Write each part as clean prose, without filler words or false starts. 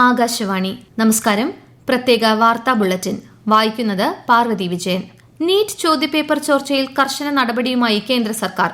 ആകാശവാണി. നമസ്കാരം. പ്രത്യേക വാർത്താ ബുള്ളറ്റിൻ വായിക്കുന്നത് പാർവതി വിജയൻ. നീറ്റ് ചോദ്യപേപ്പർ ചോർച്ചയിൽ കർശന നടപടിയുമായി കേന്ദ്ര സർക്കാർ.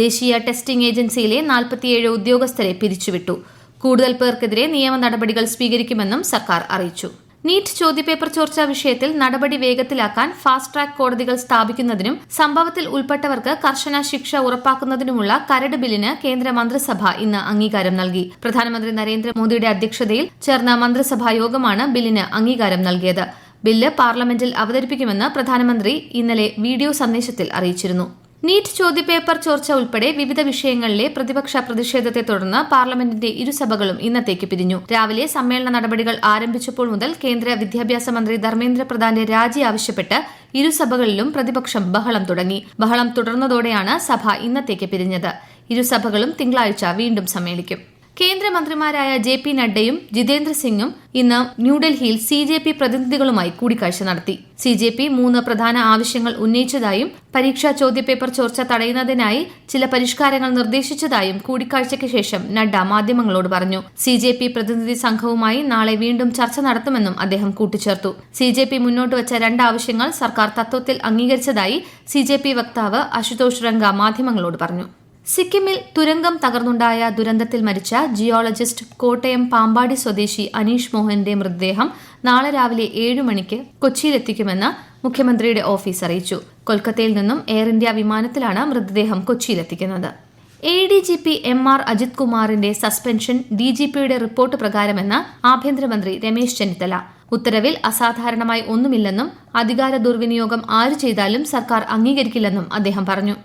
ദേശീയ ടെസ്റ്റിംഗ് ഏജൻസിയിലെ 47 ഉദ്യോഗസ്ഥരെ പിരിച്ചുവിട്ടു. കൂടുതൽ പേർക്കെതിരെ നിയമ നടപടികൾ സ്വീകരിക്കുമെന്നും സർക്കാർ അറിയിച്ചു. നീറ്റ് ചോദ്യപേപ്പർ ചോർച്ചാ വിഷയത്തിൽ നടപടി വേഗത്തിലാക്കാൻ ഫാസ്റ്റ് ട്രാക്ക് കോടതികൾ സ്ഥാപിക്കുന്നതിനും സംഭവത്തിൽ ഉൾപ്പെട്ടവർക്ക് കർശന ശിക്ഷ ഉറപ്പാക്കുന്നതിനുമുള്ള കരട് ബില്ലിന് കേന്ദ്ര മന്ത്രിസഭ ഇന്ന് അംഗീകാരം നൽകി. പ്രധാനമന്ത്രി നരേന്ദ്രമോദിയുടെ അധ്യക്ഷതയിൽ ചേർന്ന മന്ത്രിസഭാ യോഗമാണ് ബില്ലിന് അംഗീകാരം നൽകിയത്. ബില്ല് പാർലമെന്റിൽ അവതരിപ്പിക്കുമെന്ന് പ്രധാനമന്ത്രി ഇന്നലെ വീഡിയോ സന്ദേശത്തിൽ അറിയിച്ചിരുന്നു. നീറ്റ് ചോദ്യപേപ്പർ ചോർച്ച ഉൾപ്പെടെ വിവിധ വിഷയങ്ങളിലെ പ്രതിപക്ഷ പ്രതിഷേധത്തെ തുടർന്ന് പാർലമെന്റിന്റെ ഇരുസഭകളും ഇന്നത്തേക്ക് പിരിഞ്ഞു. രാവിലെ സമ്മേളന നടപടികൾ ആരംഭിച്ചപ്പോൾ മുതൽ കേന്ദ്ര വിദ്യാഭ്യാസ മന്ത്രി ധർമ്മേന്ദ്ര പ്രധാന്റെ രാജി ആവശ്യപ്പെട്ട് ഇരുസഭകളിലും പ്രതിപക്ഷം ബഹളം തുടങ്ങി. ബഹളം തുടർന്നതോടെയാണ് സഭ ഇന്നത്തേക്ക് പിരിഞ്ഞത്. ഇരുസഭകളും തിങ്കളാഴ്ച വീണ്ടും സമ്മേളിക്കും. കേന്ദ്രമന്ത്രിമാരായ JP നഡ്ഡയും ജിതേന്ദ്ര സിംഗും ഇന്ന് ന്യൂഡൽഹിയിൽ CJP പ്രതിനിധികളുമായി കൂടിക്കാഴ്ച നടത്തി. CJP 3 പ്രധാന ആവശ്യങ്ങൾ ഉന്നയിച്ചതായും പരീക്ഷാ ചോദ്യപേപ്പർ ചോർച്ച തടയുന്നതിനായി ചില പരിഷ്കാരങ്ങൾ നിർദ്ദേശിച്ചതായും കൂടിക്കാഴ്ചയ്ക്ക് ശേഷം നഡ്ഡ മാധ്യമങ്ങളോട് പറഞ്ഞു. CJP പ്രതിനിധി സംഘവുമായി നാളെ വീണ്ടും ചർച്ച നടത്തുമെന്നും അദ്ദേഹം കൂട്ടിച്ചേർത്തു. CJP മുന്നോട്ട് വച്ച 2 ആവശ്യങ്ങൾ സർക്കാർ തത്വത്തിൽ അംഗീകരിച്ചതായി CJP വക്താവ് അശുതോഷ് രംഗ മാധ്യമങ്ങളോട് പറഞ്ഞു. സിക്കിമിൽ തുരങ്കം തകർന്നുണ്ടായ ദുരന്തത്തിൽ മരിച്ച ജിയോളജിസ്റ്റ് കോട്ടയം പാമ്പാടി സ്വദേശി അനീഷ് മോഹന്റെ മൃതദേഹം നാളെ രാവിലെ 7 മണിക്ക് കൊച്ചിയിലെത്തിക്കുമെന്ന് മുഖ്യമന്ത്രിയുടെ ഓഫീസ് അറിയിച്ചു. കൊൽക്കത്തയിൽ നിന്നും എയർ ഇന്ത്യ വിമാനത്തിലാണ് മൃതദേഹം കൊച്ചിയിലെത്തിക്കുന്നത്. ADGP MR അജിത് കുമാറിന്റെ സസ്പെൻഷൻ DGPയുടെ റിപ്പോർട്ട് പ്രകാരമെന്ന് ആഭ്യന്തരമന്ത്രി രമേശ് ചെന്നിത്തല. ഉത്തരവിൽ അസാധാരണമായി ഒന്നുമില്ലെന്നും അധികാര ദുർവിനിയോഗം ആര് ചെയ്താലും സർക്കാർ അംഗീകരിക്കില്ലെന്നും അദ്ദേഹം പറഞ്ഞു.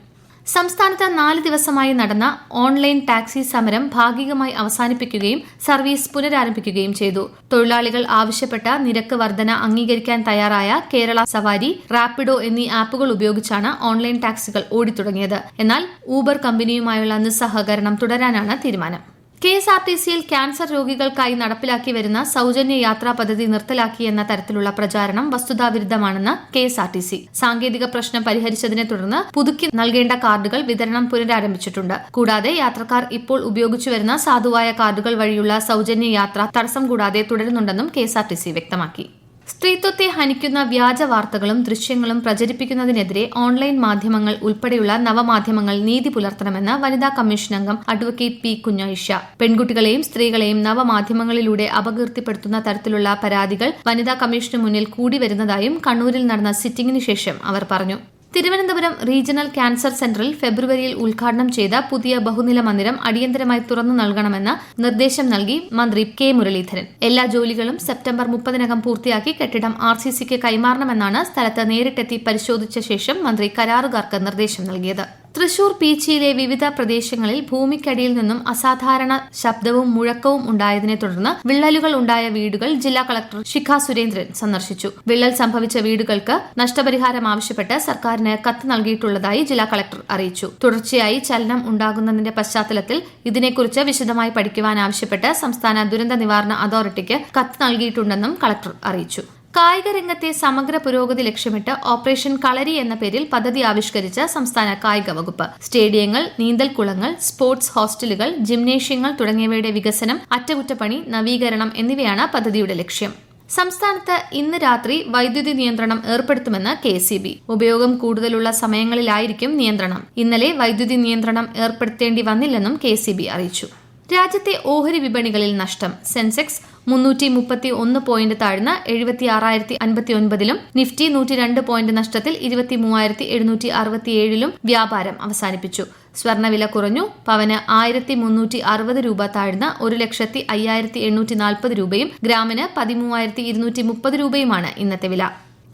സംസ്ഥാനത്ത് 4 ദിവസമായി നടന്ന ഓൺലൈൻ ടാക്സി സമരം ഭാഗികമായി അവസാനിപ്പിക്കുകയും സർവീസ് പുനരാരംഭിക്കുകയും ചെയ്തു. തൊഴിലാളികൾ ആവശ്യപ്പെട്ട നിരക്ക് വർധന അംഗീകരിക്കാൻ തയ്യാറായ കേരള സവാരി, റാപ്പിഡോ എന്നീ ആപ്പുകൾ ഉപയോഗിച്ചാണ് ഓൺലൈൻ ടാക്സികൾ ഓടിത്തുടങ്ങിയത്. എന്നാൽ ഊബർ കമ്പനിയുമായുള്ള നിസ്സഹകരണം തുടരാനാണ് തീരുമാനം. KSRTCയിൽ ക്യാൻസർ രോഗികൾക്കായി നടപ്പിലാക്കി വരുന്ന സൗജന്യ യാത്രാ പദ്ധതി നിർത്തലാക്കിയെന്ന തരത്തിലുള്ള പ്രചാരണം വസ്തുതാവിരുദ്ധമാണെന്ന് KSRTC. സാങ്കേതിക പ്രശ്നം പരിഹരിച്ചതിനെ തുടർന്ന് പുതുക്കി നൽകേണ്ട കാർഡുകൾ വിതരണം പുനരാരംഭിച്ചിട്ടുണ്ട്. കൂടാതെ യാത്രക്കാർ ഇപ്പോൾ ഉപയോഗിച്ചുവരുന്ന സാധുവായ കാർഡുകൾ വഴിയുള്ള സൗജന്യ യാത്ര തടസ്സം കൂടാതെ തുടരുന്നുണ്ടെന്നും KSRTC വ്യക്തമാക്കി. സ്ത്രീത്വത്തെ ഹനിക്കുന്ന വ്യാജ വാർത്തകളും ദൃശ്യങ്ങളും പ്രചരിപ്പിക്കുന്നതിനെതിരെ ഓൺലൈൻ മാധ്യമങ്ങൾ ഉൾപ്പെടെയുള്ള നവമാധ്യമങ്ങൾ നീതി പുലർത്തണമെന്ന് വനിതാ കമ്മീഷൻ അംഗം അഡ്വക്കേറ്റ് P. കുഞ്ഞായിഷ. പെൺകുട്ടികളെയും സ്ത്രീകളെയും നവമാധ്യമങ്ങളിലൂടെ അപകീർത്തിപ്പെടുത്തുന്ന തരത്തിലുള്ള പരാതികൾ വനിതാ കമ്മീഷന് മുന്നിൽ കൂടി വരുന്നതായും കണ്ണൂരിൽ നടന്ന സിറ്റിംഗിന് ശേഷം അവർ പറഞ്ഞു. തിരുവനന്തപുരം റീജിയണൽ ക്യാൻസർ സെന്ററിൽ ഫെബ്രുവരിയിൽ ഉദ്ഘാടനം ചെയ്ത പുതിയ ബഹുനില മന്ദിരം അടിയന്തരമായി തുറന്നു നൽകണമെന്ന് നിർദ്ദേശം നൽകി മന്ത്രി K. മുരളീധരൻ. എല്ലാ ജോലികളും സെപ്റ്റംബർ 30-നകം പൂർത്തിയാക്കി കെട്ടിടം RCCക്ക് കൈമാറണമെന്നാണ് സ്ഥലത്ത് നേരിട്ടെത്തി പരിശോധിച്ച ശേഷം മന്ത്രി കരാറുകാർക്ക് നിർദ്ദേശം നൽകിയത്. തൃശൂർ പീച്ചിയിലെ വിവിധ പ്രദേശങ്ങളിൽ ഭൂമിക്കടിയിൽ നിന്നും അസാധാരണ ശബ്ദവും മുഴക്കവും ഉണ്ടായതിനെ തുടർന്ന് വിള്ളലുകൾ ഉണ്ടായ വീടുകൾ ജില്ലാ കളക്ടർ ശിഖ സുരേന്ദ്രൻ സന്ദർശിച്ചു. വിള്ളൽ സംഭവിച്ച വീടുകൾക്ക് നഷ്ടപരിഹാരം ആവശ്യപ്പെട്ട് സർക്കാരിന് കത്ത് നൽകിയിട്ടുള്ളതായി ജില്ലാ കളക്ടർ അറിയിച്ചു. തുടർച്ചയായി ചലനം ഉണ്ടാകുന്നതിന്റെ പശ്ചാത്തലത്തിൽ ഇതിനെക്കുറിച്ച് വിശദമായി പഠിക്കുവാൻ ആവശ്യപ്പെട്ട് സംസ്ഥാന ദുരന്ത നിവാരണ അതോറിറ്റിക്ക് കത്ത് നൽകിയിട്ടുണ്ടെന്നും കളക്ടർ അറിയിച്ചു. കായിക രംഗത്തെ സമഗ്ര പുരോഗതി ലക്ഷ്യമിട്ട് ഓപ്പറേഷൻ കളരി എന്ന പേരിൽ പദ്ധതി ആവിഷ്കരിച്ച സംസ്ഥാന കായിക വകുപ്പ്. സ്റ്റേഡിയങ്ങൾ, നീന്തൽക്കുളങ്ങൾ, സ്പോർട്സ് ഹോസ്റ്റലുകൾ, ജിംനേഷ്യങ്ങൾ തുടങ്ങിയവയുടെ വികസനം, അറ്റകുറ്റപ്പണി, നവീകരണം എന്നിവയാണ് പദ്ധതിയുടെ ലക്ഷ്യം. സംസ്ഥാനത്ത് ഇന്ന് രാത്രി വൈദ്യുതി നിയന്ത്രണം ഏർപ്പെടുത്തുമെന്ന് KCB. ഉപയോഗം കൂടുതലുള്ള സമയങ്ങളിലായിരിക്കും നിയന്ത്രണം. ഇന്നലെ വൈദ്യുതി നിയന്ത്രണം ഏർപ്പെടുത്തേണ്ടി വന്നില്ലെന്നും KCB അറിയിച്ചു. രാജ്യത്തെ ഓഹരി വിപണികളിൽ നഷ്ടം. സെൻസെക്സ് 331 പോയിന്റ് താഴ്ന്ന് 76,059-ലും നിഫ്റ്റി 102 പോയിന്റ് നഷ്ടത്തിൽ 23,767-ലും വ്യാപാരം അവസാനിപ്പിച്ചു. സ്വർണ്ണവില കുറഞ്ഞു. പവന് 1,360 രൂപ താഴ്ന്ന് 1,05,840 രൂപയും ഗ്രാമിന് 13,230 രൂപയുമാണ് ഇന്നത്തെ വില.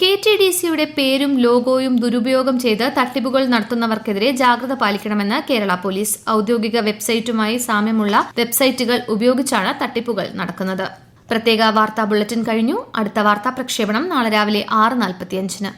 KTDCയുടെ പേരും ലോഗോയും ദുരുപയോഗം ചെയ്ത് തട്ടിപ്പുകൾ നടത്തുന്നവർക്കെതിരെ ജാഗ്രത പാലിക്കണമെന്ന് കേരള പോലീസ്. ഔദ്യോഗിക വെബ്സൈറ്റുമായി സാമ്യമുള്ള വെബ്സൈറ്റുകൾ ഉപയോഗിച്ചാണ് തട്ടിപ്പുകൾ നടക്കുന്നത്. പ്രത്യേക വാർത്താ ബുള്ളറ്റിൻ കഴിഞ്ഞു. അടുത്ത വാർത്താ പ്രക്ഷേപണം നാളെ രാവിലെ 6:45-ന്.